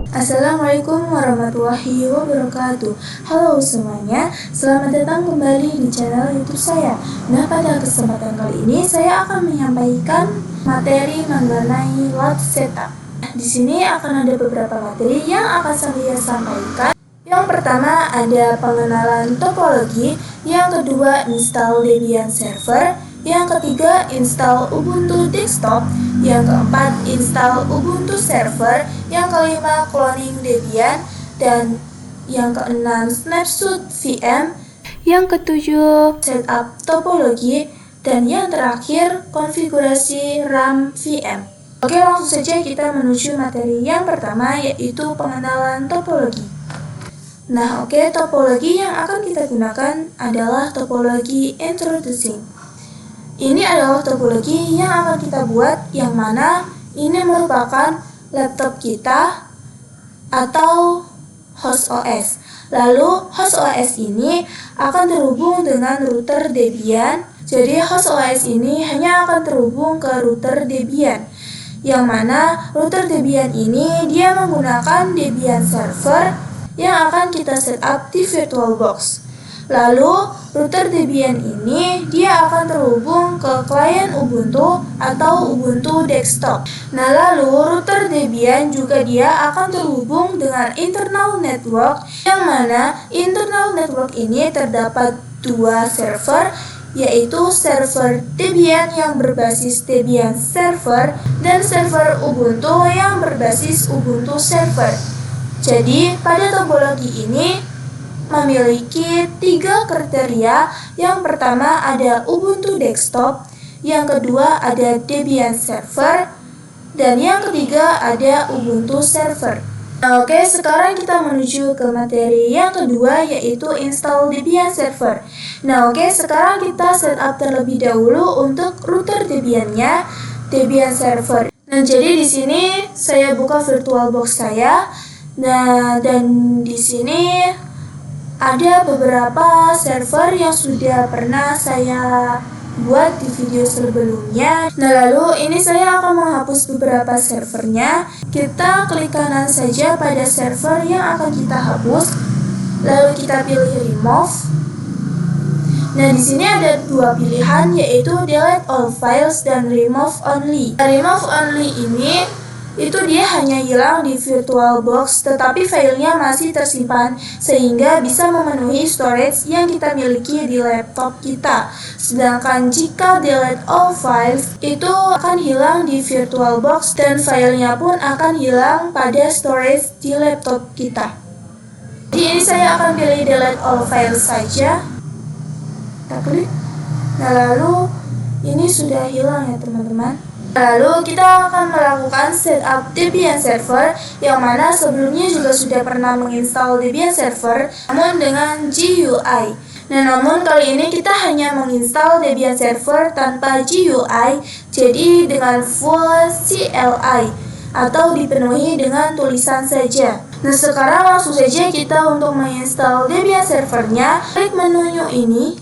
Assalamualaikum warahmatullahi wabarakatuh. Halo semuanya, selamat datang kembali di channel YouTube saya. Nah, pada kesempatan kali ini saya akan menyampaikan materi mengenai load setup. Di sini akan ada beberapa materi yang akan saya sampaikan. Yang pertama ada pengenalan topologi, yang kedua install Debian server, yang ketiga install Ubuntu desktop, yang keempat install Ubuntu server, yang kelima cloning Debian, dan yang keenam snapshot VM, yang ketujuh setup topologi, dan yang terakhir konfigurasi RAM VM. Oke, langsung saja kita menuju materi yang pertama, yaitu pengenalan topologi. Nah, oke, topologi yang akan kita gunakan adalah topologi introducing. Ini adalah topologi yang akan kita buat, yang mana ini merupakan laptop kita atau host OS. Lalu host OS ini akan terhubung dengan router Debian. Jadi host OS ini hanya akan terhubung ke router Debian, yang mana router Debian ini dia menggunakan Debian server yang akan kita setup di VirtualBox. Lalu router Debian ini dia akan terhubung ke klien Ubuntu atau Ubuntu desktop. Nah, lalu router Debian juga dia akan terhubung dengan internal network, yang mana internal network ini terdapat dua server, yaitu server Debian yang berbasis Debian server dan server Ubuntu yang berbasis Ubuntu server. Jadi pada topologi ini memiliki tiga kriteria. Yang pertama ada Ubuntu desktop, yang kedua ada Debian server, dan yang ketiga ada Ubuntu server. Nah, oke, sekarang kita menuju ke materi yang kedua, yaitu install Debian server. Nah, oke, sekarang kita setup terlebih dahulu untuk router Debiannya, Debian server. Nah, jadi di sini saya buka VirtualBox saya. Nah, dan di sini ada beberapa server yang sudah pernah saya buat di video sebelumnya. Nah, lalu ini saya akan menghapus beberapa servernya. Kita klik kanan saja pada server yang akan kita hapus. Lalu kita pilih remove. Nah, di sini ada dua pilihan, yaitu delete all files dan remove only. Nah, remove only ini itu dia hanya hilang di VirtualBox, tetapi filenya masih tersimpan sehingga bisa memenuhi storage yang kita miliki di laptop kita. Sedangkan jika delete all files, itu akan hilang di VirtualBox dan filenya pun akan hilang pada storage di laptop kita. Jadi ini saya akan pilih delete all files saja. Kita klik. Nah, lalu ini sudah hilang ya teman-teman. Lalu kita akan melakukan setup Debian server, yang mana sebelumnya juga sudah pernah menginstal Debian server, namun dengan GUI. Nah, namun kali ini kita hanya menginstal Debian server tanpa GUI, jadi dengan full CLI atau dipenuhi dengan tulisan saja. Nah, sekarang langsung saja kita untuk menginstal Debian servernya. Klik menu ini.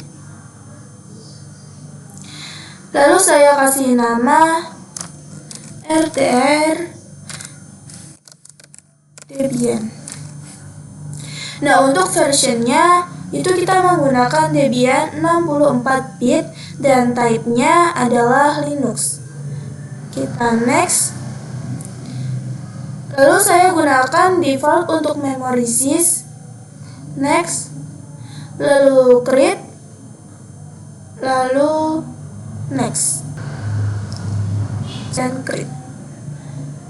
Lalu saya kasih nama RTR Debian. Nah, untuk versionnya itu kita menggunakan Debian 64 bit dan type-nya adalah Linux. Kita next. Lalu saya gunakan default untuk memory sys. Next. Lalu create. Lalu next. Dan create.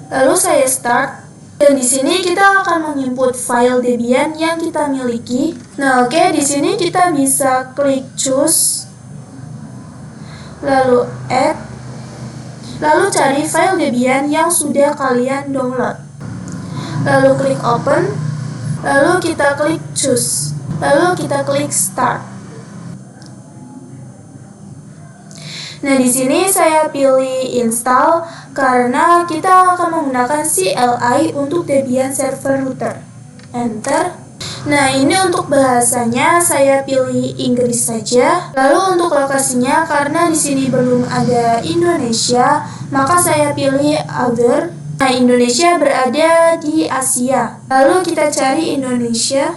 Lalu saya start, dan di sini kita akan menginput file Debian yang kita miliki. Nah, oke, di sini kita bisa klik choose, lalu add, lalu cari file Debian yang sudah kalian download. Lalu klik open, lalu kita klik choose, lalu kita klik start. Nah, di sini saya pilih install karena kita akan menggunakan CLI untuk Debian server router. Enter. Nah, ini untuk bahasanya saya pilih Inggris saja. Lalu untuk lokasinya, karena di sini belum ada Indonesia, maka saya pilih other. Nah, Indonesia berada di Asia. Lalu kita cari Indonesia.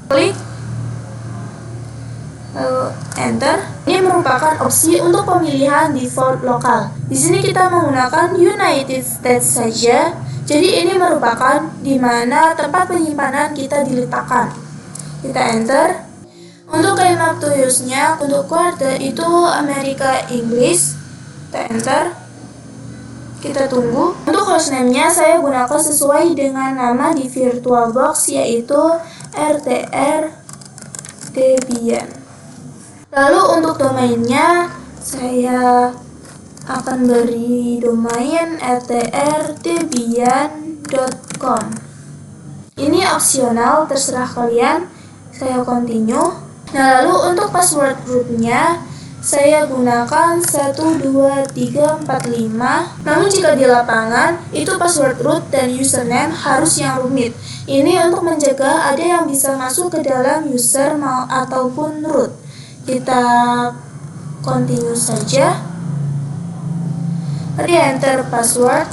Klik. Lalu enter. Ini merupakan opsi untuk pemilihan default lokal. Di sini kita menggunakan United States saja. Jadi ini merupakan di mana tempat penyimpanan kita diletakkan. Kita enter. Untuk kalimat to use-nya, untuk quarter itu Amerika Inggris. Kita enter. Kita tunggu. Untuk hostname-nya saya gunakan sesuai dengan nama di VirtualBox, yaitu RTR Debian. Lalu untuk domainnya saya akan beri domain rtrdebian.com. Ini opsional, terserah kalian. Saya continue. Nah, lalu untuk password rootnya saya gunakan 12345. Namun jika di lapangan itu password root dan username harus yang rumit. Ini untuk mencegah ada yang bisa masuk ke dalam user ataupun root. Kita continue saja. Re-enter password.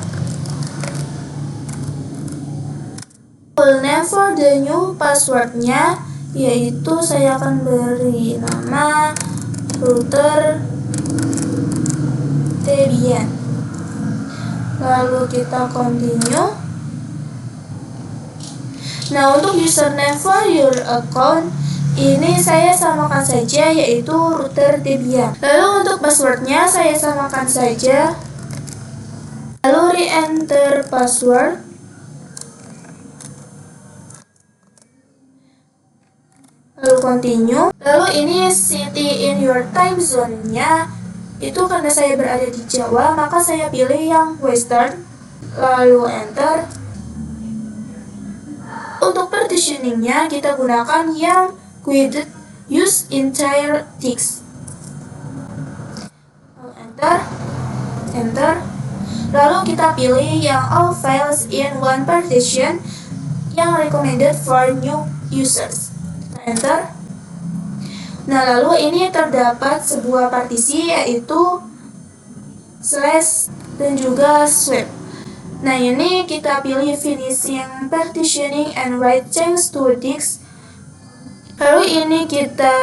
Full name for the new passwordnya, yaitu saya akan beri nama router Debian. Lalu kita continue. Nah, untuk username for your account ini saya samakan saja, yaitu router Debian. Lalu untuk passwordnya saya samakan saja. Lalu re-enter password. Lalu continue. Lalu ini city in your time zone-nya. Itu karena saya berada di Jawa, maka saya pilih yang Western. Lalu enter. Untuk partitioning-nya kita gunakan yang quit use entire text. Lalu enter. Lalu kita pilih yang all files in one partition yang recommended for new users. Enter. Nah, lalu ini terdapat sebuah partisi, yaitu slash dan juga swipe. Nah, ini kita pilih finishing partitioning and write change to disk. Lalu ini kita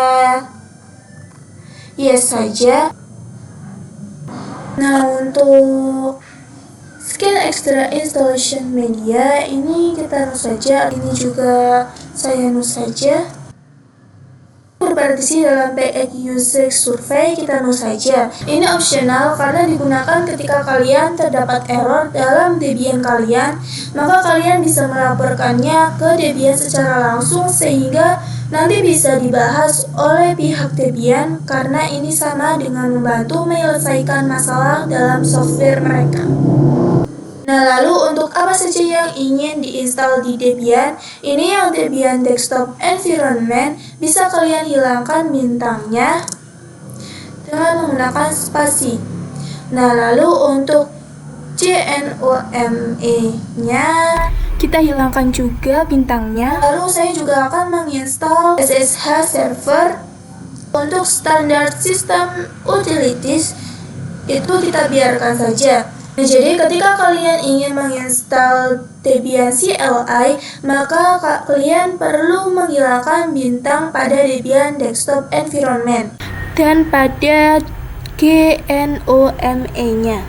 yes saja. Nah, untuk scan extra installation media ini kita no saja. Ini juga saya no saja. Berpartisi dalam PX User Survey kita no saja. Ini opsional karena digunakan ketika kalian terdapat error dalam Debian kalian, maka kalian bisa melaporkannya ke Debian secara langsung sehingga nanti bisa dibahas oleh pihak Debian karena ini sama dengan membantu menyelesaikan masalah dalam software mereka. Nah, lalu untuk apa saja yang ingin diinstal di Debian, ini yang Debian Desktop Environment bisa kalian hilangkan bintangnya dengan menggunakan spasi. Nah, lalu untuk CNOME-nya kita hilangkan juga bintangnya. Lalu saya juga akan menginstal SSH server. Untuk standar sistem utilities itu kita biarkan saja. Jadi ketika kalian ingin menginstal Debian CLI, maka kalian perlu menghilangkan bintang pada Debian Desktop Environment dan pada GNOME-nya.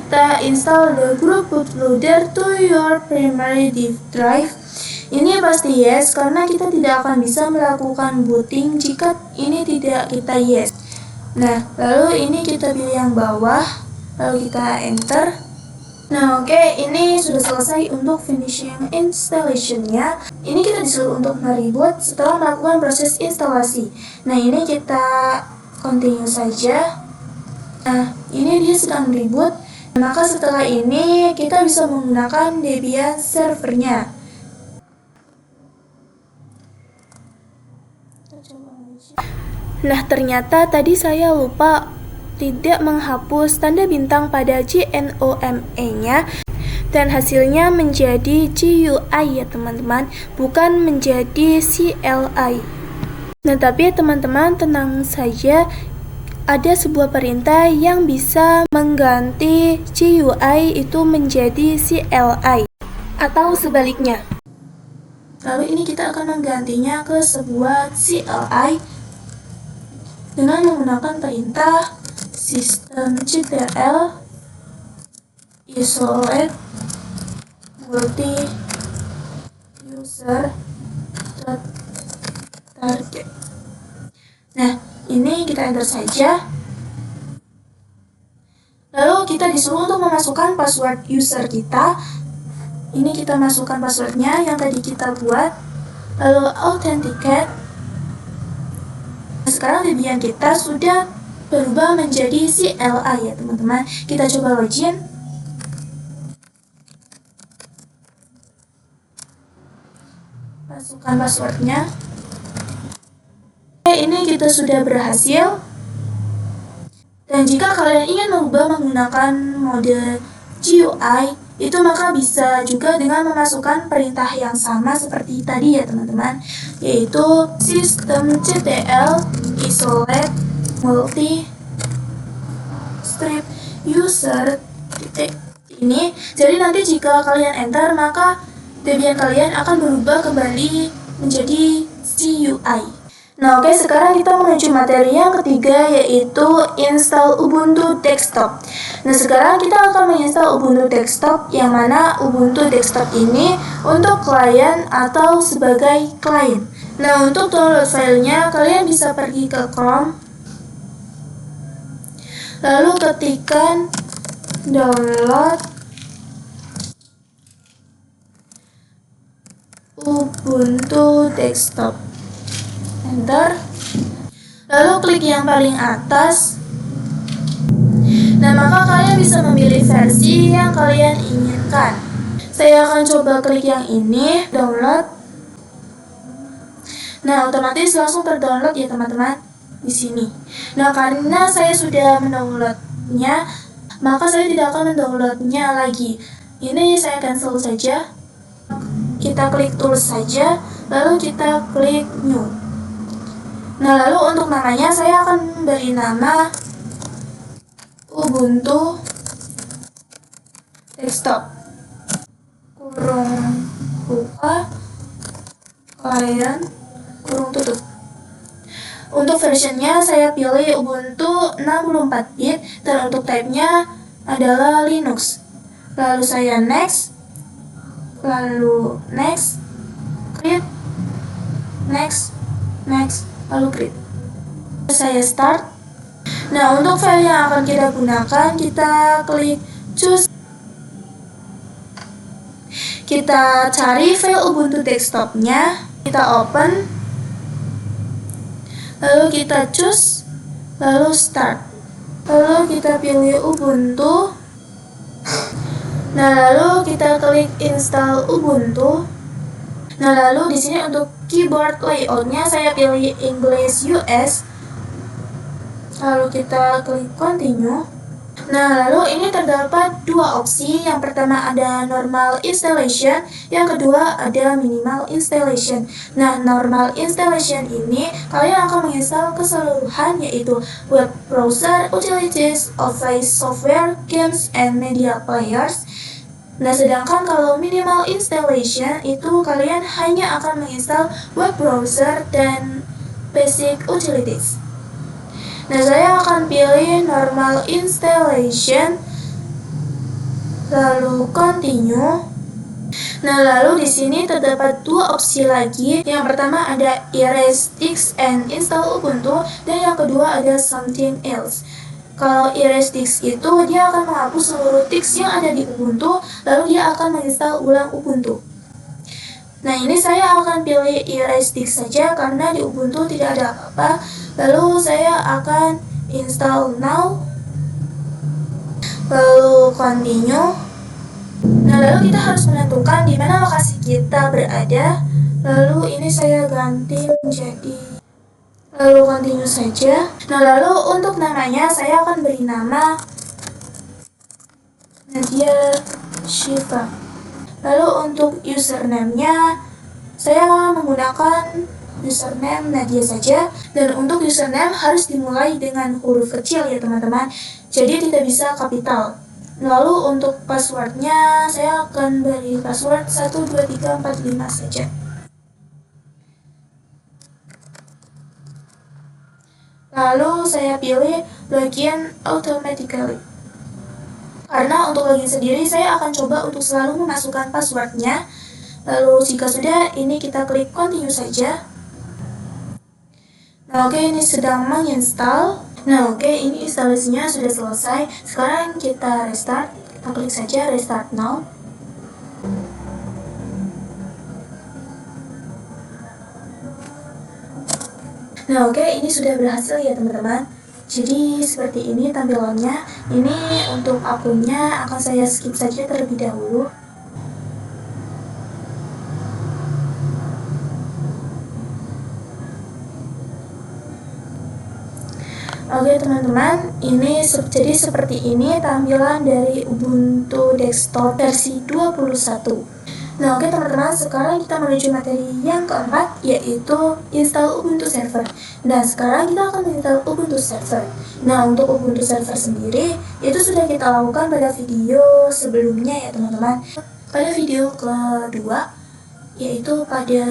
Kita install the group bootloader to your primary disk drive. Ini pasti yes, karena kita tidak akan bisa melakukan booting jika ini tidak kita yes. Nah, lalu ini kita pilih yang bawah. Lalu kita enter. Nah, oke, ini sudah selesai untuk finishing installation-nya. Ini kita disuruh untuk nge-reboot setelah melakukan proses instalasi. Nah, ini kita continue saja. Nah, ini dia sedang reboot. Maka setelah ini kita bisa menggunakan Debian servernya. Nah, ternyata tadi saya lupa tidak menghapus tanda bintang pada GNOME-nya dan hasilnya menjadi GUI ya teman-teman, bukan menjadi CLI. Nah, tapi teman-teman tenang saja, ada sebuah perintah yang bisa mengganti GUI itu menjadi CLI atau sebaliknya. Lalu ini kita akan menggantinya ke sebuah CLI dengan menggunakan perintah systemctl isolate multi user target. Nah, ini kita enter saja. Lalu kita disuruh untuk memasukkan password user kita. Ini kita masukkan passwordnya yang tadi kita buat. Lalu authenticate. Sekarang Debian kita sudah berubah menjadi CLI ya teman-teman. Kita coba login. Masukkan passwordnya. Ini kita sudah berhasil. Dan jika kalian ingin mengubah menggunakan mode GUI, itu maka bisa juga dengan memasukkan perintah yang sama seperti tadi ya teman-teman, yaitu systemctl isolate multi strip user ini. Jadi nanti jika kalian enter, maka Debian kalian akan berubah kembali menjadi GUI. Nah oke, sekarang kita menuju materi yang ketiga, yaitu install Ubuntu Desktop. Nah sekarang kita akan menginstal Ubuntu Desktop, yang mana Ubuntu Desktop ini untuk klien atau sebagai klien. Nah untuk download filenya, kalian bisa pergi ke Chrome, lalu ketikkan download Ubuntu Desktop, enter, lalu klik yang paling atas. Nah maka kalian bisa memilih versi yang kalian inginkan. Saya akan coba klik yang ini, download. Nah otomatis langsung terdownload ya teman-teman di sini. Nah karena saya sudah mendownloadnya, maka saya tidak akan mendownloadnya lagi. Ini saya cancel saja. Kita klik tools saja, lalu kita klik new. Nah lalu untuk namanya saya akan beri nama Ubuntu Desktop kurung buka klien kurung tutup. Untuk versionnya saya pilih Ubuntu 64-bit dan untuk type-nya adalah Linux. Lalu saya next, lalu next, create, next, lalu create. Saya start. Nah untuk file yang akan kita gunakan, kita klik choose. Kita cari file Ubuntu Desktopnya, kita open, lalu kita choose, lalu start, lalu kita pilih Ubuntu. Nah lalu kita klik install Ubuntu. Nah lalu di sini untuk keyboard layoutnya saya pilih English US. Lalu kita klik continue. Nah lalu ini terdapat dua opsi. Yang pertama ada normal installation, yang kedua ada minimal installation. Nah normal installation ini kalian akan menginstal keseluruhan, yaitu web browser, utilities, office software, games, and media players. Nah sedangkan kalau minimal installation itu kalian hanya akan menginstal web browser dan basic utilities. Nah saya akan pilih normal installation, lalu continue. Nah lalu di sini terdapat dua opsi lagi. Yang pertama ada erase disk and install Ubuntu, dan yang kedua ada something else. Kalau erase disk itu dia akan menghapus seluruh disk yang ada di Ubuntu, lalu dia akan menginstal ulang Ubuntu. Nah ini saya akan pilih erase disk saja karena di Ubuntu tidak ada apa-apa. Lalu saya akan install now, lalu continue. Nah lalu kita harus menentukan di mana lokasi kita berada. Lalu ini saya ganti menjadi, lalu continue saja. Nah lalu untuk namanya saya akan beri nama Nadia Shiva. Lalu untuk username-nya saya menggunakan username Nadia saja, dan untuk username harus dimulai dengan huruf kecil ya teman-teman, jadi tidak bisa kapital. Lalu untuk passwordnya saya akan beri password 12345 saja. Lalu saya pilih login automatically. Karena untuk login sendiri saya akan coba untuk selalu memasukkan passwordnya. Lalu jika sudah, ini kita klik continue saja. Nah oke, ini sedang menginstal. Nah oke, ini instalasinya sudah selesai. Sekarang kita restart. Kita klik saja restart now. Nah oke, ini sudah berhasil ya teman-teman. Jadi seperti ini tampilannya. Ini untuk akunnya akan saya skip saja terlebih dahulu. Oke teman-teman, ini jadi seperti ini tampilan dari Ubuntu Desktop versi 21. Nah oke teman-teman, sekarang kita menuju materi yang keempat, yaitu install Ubuntu Server. Nah sekarang kita akan install Ubuntu Server. Nah untuk Ubuntu Server sendiri, itu sudah kita lakukan pada video sebelumnya ya teman-teman. Pada video kedua, yaitu pada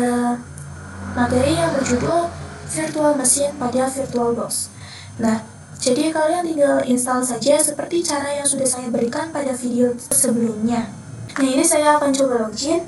materi yang berjudul Virtual Machine pada VirtualBox. Nah, jadi kalian tinggal install saja seperti cara yang sudah saya berikan pada video sebelumnya. Nah, ini saya akan coba login.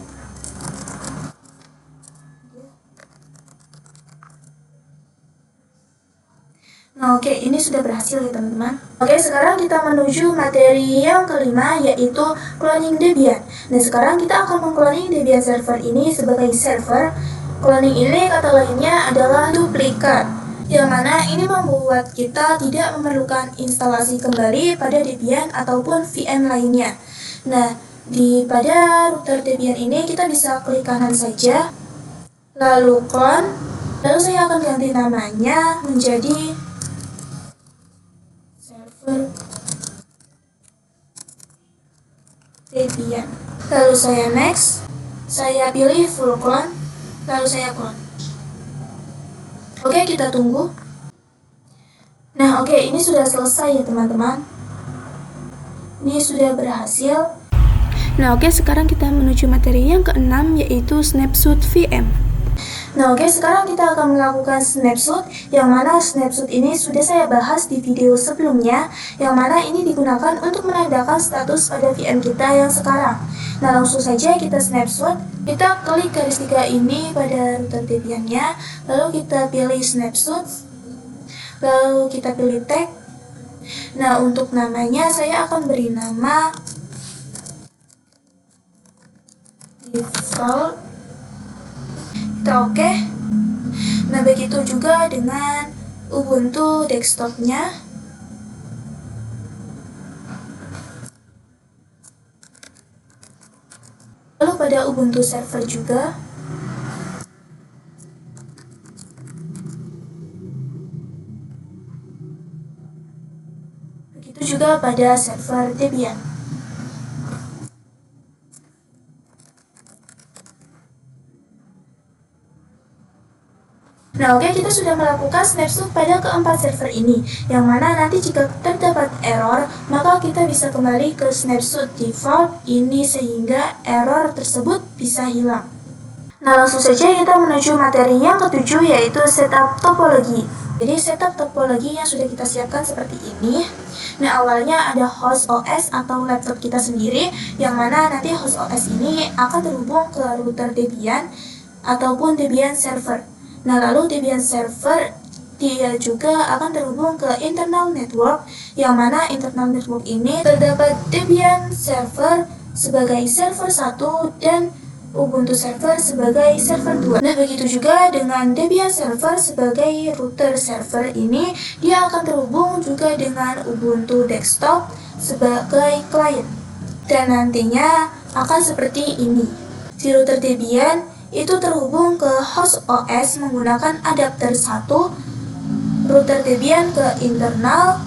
Nah, oke, ini sudah berhasil ya teman-teman. Oke, sekarang kita menuju materi yang kelima, yaitu cloning Debian. Nah, sekarang kita akan mengcloning Debian server ini sebagai server. Cloning ini kata lainnya adalah duplikat, yang mana ini membuat kita tidak memerlukan instalasi kembali pada Debian ataupun VM lainnya. Nah, pada router Debian ini kita bisa klik kanan saja, lalu clone, lalu saya akan ganti namanya menjadi server Debian. Lalu saya next, saya pilih full clone, lalu saya clone. Oke, kita tunggu. Nah, oke, ini sudah selesai ya teman-teman. Ini sudah berhasil. Nah, oke, sekarang kita menuju materi yang keenam, yaitu snapshot VM. Nah, oke, sekarang kita akan melakukan snapshot, yang mana snapshot ini sudah saya bahas di video sebelumnya, yang mana ini digunakan untuk menandakan status pada VM kita yang sekarang. Nah, langsung saja kita snapshot. Kita klik garis 3 ini pada router Debian-nya, lalu kita pilih snapshot, lalu kita pilih tag. Nah, untuk namanya saya akan beri nama default. Kita oke. Nah, begitu juga dengan Ubuntu desktopnya. Lalu pada Ubuntu server juga. Begitu juga pada server Debian. Nah oke, kita sudah melakukan snapshot pada keempat server ini, yang mana nanti jika terdapat error, maka kita bisa kembali ke snapshot default ini sehingga error tersebut bisa hilang. Nah langsung saja kita menuju materi yang ketujuh, yaitu setup topologi. Jadi setup topologi yang sudah kita siapkan seperti ini. Nah awalnya ada host OS atau laptop kita sendiri, yang mana nanti host OS ini akan terhubung ke router Debian ataupun Debian server. Nah lalu Debian server dia juga akan terhubung ke internal network, yang mana internal network ini terdapat Debian server sebagai server 1 dan Ubuntu server sebagai server 2. Nah begitu juga dengan Debian server sebagai router server ini, dia akan terhubung juga dengan Ubuntu desktop sebagai client. Dan nantinya akan seperti ini. Si router Debian itu terhubung ke host OS menggunakan adapter 1, router Debian ke internal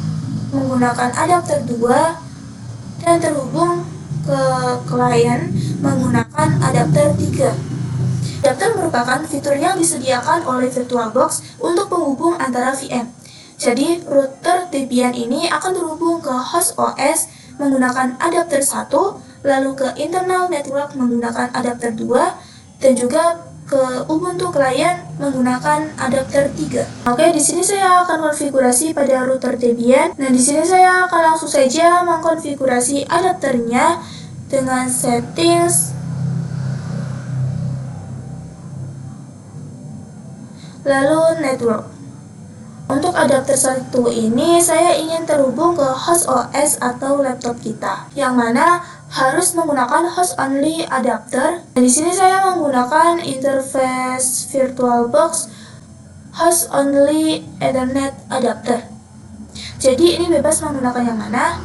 menggunakan adapter 2, dan terhubung ke klien menggunakan adapter 3. Adapter merupakan fitur yang disediakan oleh VirtualBox untuk penghubung antara VM. Jadi, router Debian ini akan terhubung ke host OS menggunakan adapter 1, lalu ke internal network menggunakan adapter 2, dan juga ke Ubuntu client menggunakan adapter 3. Oke, di sini saya akan konfigurasi pada router Debian. Nah, di sini saya akan langsung saja mengkonfigurasi adapternya dengan settings, lalu network. Untuk adapter 1 ini saya ingin terhubung ke host OS atau laptop kita, yang mana harus menggunakan host only adapter. Dan di sini saya menggunakan interface VirtualBox host only Ethernet adapter. Jadi ini bebas menggunakan yang mana.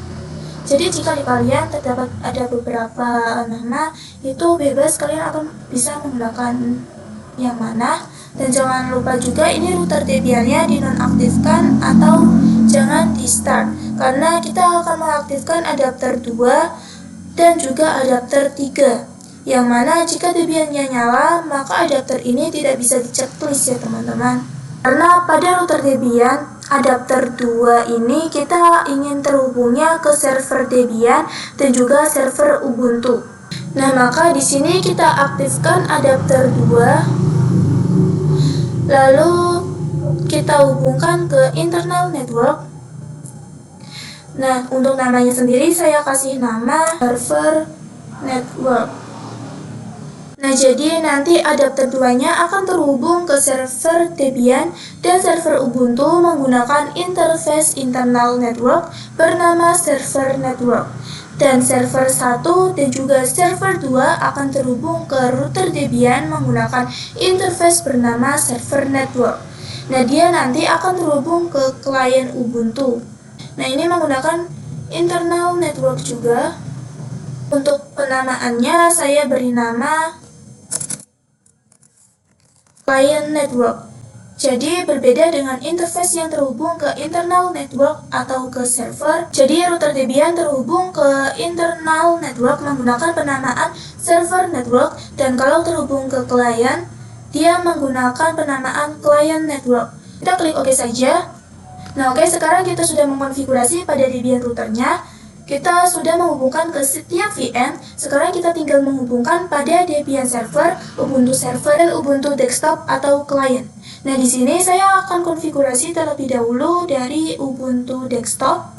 Jadi jika di kalian terdapat ada beberapa nama, itu bebas kalian akan bisa menggunakan yang mana. Dan jangan lupa juga ini router Debian-nya dinonaktifkan atau jangan di start, karena kita akan mengaktifkan adapter 2 dan juga adapter 3, yang mana jika Debian-nya nyala maka adapter ini tidak bisa di-checklist ya teman-teman. Karena pada router Debian adapter 2 ini kita ingin terhubungnya ke server Debian dan juga server Ubuntu. Nah, maka di sini kita aktifkan adapter 2, lalu kita hubungkan ke internal network. Nah, untuk namanya sendiri saya kasih nama server network. Nah, jadi nanti adapter 2-nya akan terhubung ke server Debian dan server Ubuntu menggunakan interface internal network bernama server network. Dan server 1 dan juga server 2 akan terhubung ke router Debian menggunakan interface bernama server network. Nah, dia nanti akan terhubung ke klien Ubuntu. Nah, ini menggunakan internal network juga. Untuk penamaannya saya beri nama client network. Jadi berbeda dengan interface yang terhubung ke internal network atau ke server. Jadi router Debian terhubung ke internal network menggunakan penamaan server network, dan kalau terhubung ke klien, dia menggunakan penamaan client network. Kita klik OK saja. Nah, oke, sekarang kita sudah mengkonfigurasi pada Debian routernya. Kita sudah menghubungkan ke setiap VM. Sekarang kita tinggal menghubungkan pada Debian server, Ubuntu server, dan Ubuntu desktop atau client. Nah, di sini saya akan konfigurasi terlebih dahulu dari Ubuntu desktop.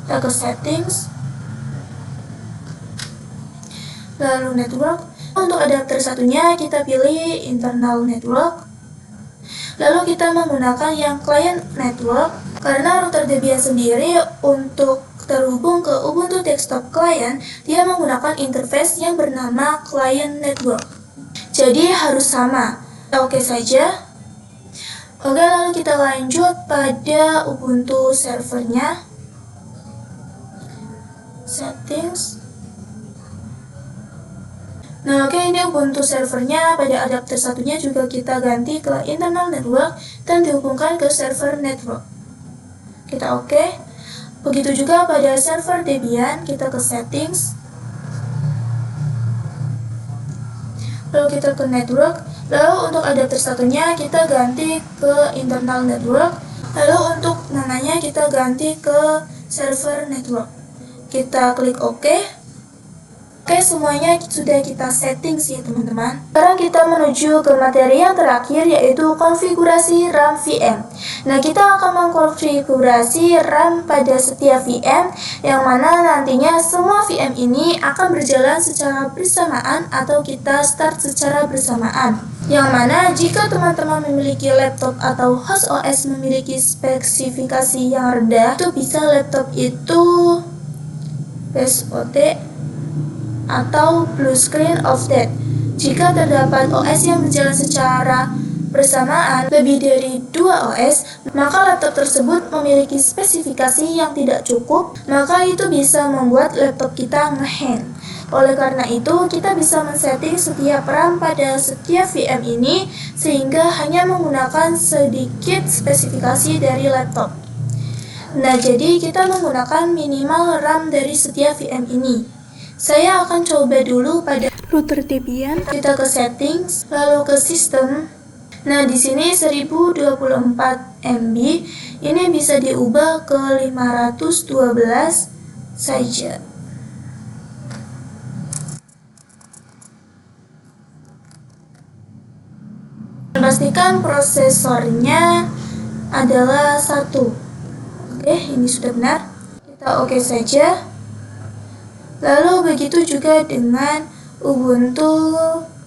Kita ke settings, lalu network. Untuk adapter satunya kita pilih internal network. Lalu kita menggunakan yang client network, karena router Debian sendiri untuk terhubung ke Ubuntu desktop client, dia menggunakan interface yang bernama client network. Jadi harus sama. Oke saja. Oke, lalu kita lanjut pada Ubuntu servernya. Settings. Nah, oke, ini Ubuntu servernya. Pada adapter satunya juga kita ganti ke internal network dan dihubungkan ke server network. Kita oke. Begitu juga pada server Debian, kita ke settings, lalu kita ke network. Lalu untuk adapter satunya kita ganti ke internal network. Lalu untuk namanya kita ganti ke server network. Kita klik OK. Oke, semuanya sudah kita setting sih teman-teman. Sekarang kita menuju ke materi yang terakhir, yaitu konfigurasi RAM VM. Nah, kita akan mengkonfigurasi RAM pada setiap VM, yang mana nantinya semua VM ini akan berjalan secara bersamaan atau kita start secara bersamaan. Yang mana jika teman-teman memiliki laptop atau host OS memiliki spesifikasi yang rendah, itu bisa laptop itu BSOD atau blue screen of death. Jika terdapat OS yang berjalan secara bersamaan lebih dari 2 OS, maka laptop tersebut memiliki spesifikasi yang tidak cukup, maka itu bisa membuat laptop kita ngehang. Oleh karena itu, kita bisa men-setting setiap RAM pada setiap VM ini sehingga hanya menggunakan sedikit spesifikasi dari laptop. Nah, jadi kita menggunakan minimal RAM dari setiap VM ini. Saya akan coba dulu pada router Debian. Kita ke settings, lalu ke sistem. Nah, di sini 1024 MB ini bisa diubah ke 512 saja. Pastikan prosesornya adalah 1. Oke, ini sudah benar. Kita oke saja. Lalu begitu juga dengan Ubuntu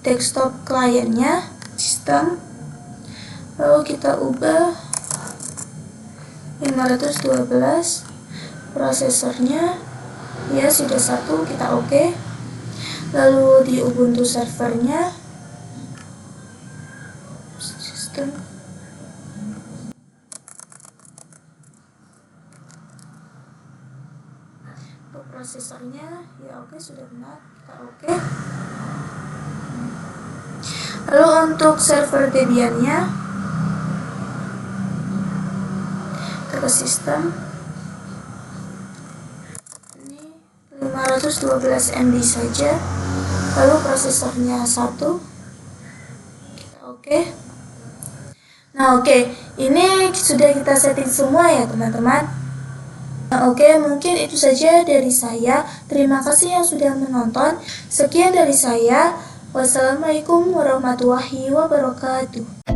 desktop kliennya, sistem. Lalu kita ubah 512, prosesornya ya sudah 1, kita oke. Lalu di Ubuntu servernya, sistem, untuk prosesornya ya oke, sudah benar, kita oke. Lalu untuk server Debiannya, ke sistem, ini 512 MB saja. Lalu prosesornya 1, kita oke. Nah, oke, ini sudah kita setting semua ya teman-teman. Nah, oke, mungkin itu saja dari saya. Terima kasih yang sudah menonton. Sekian dari saya. Wassalamualaikum warahmatullahi wabarakatuh.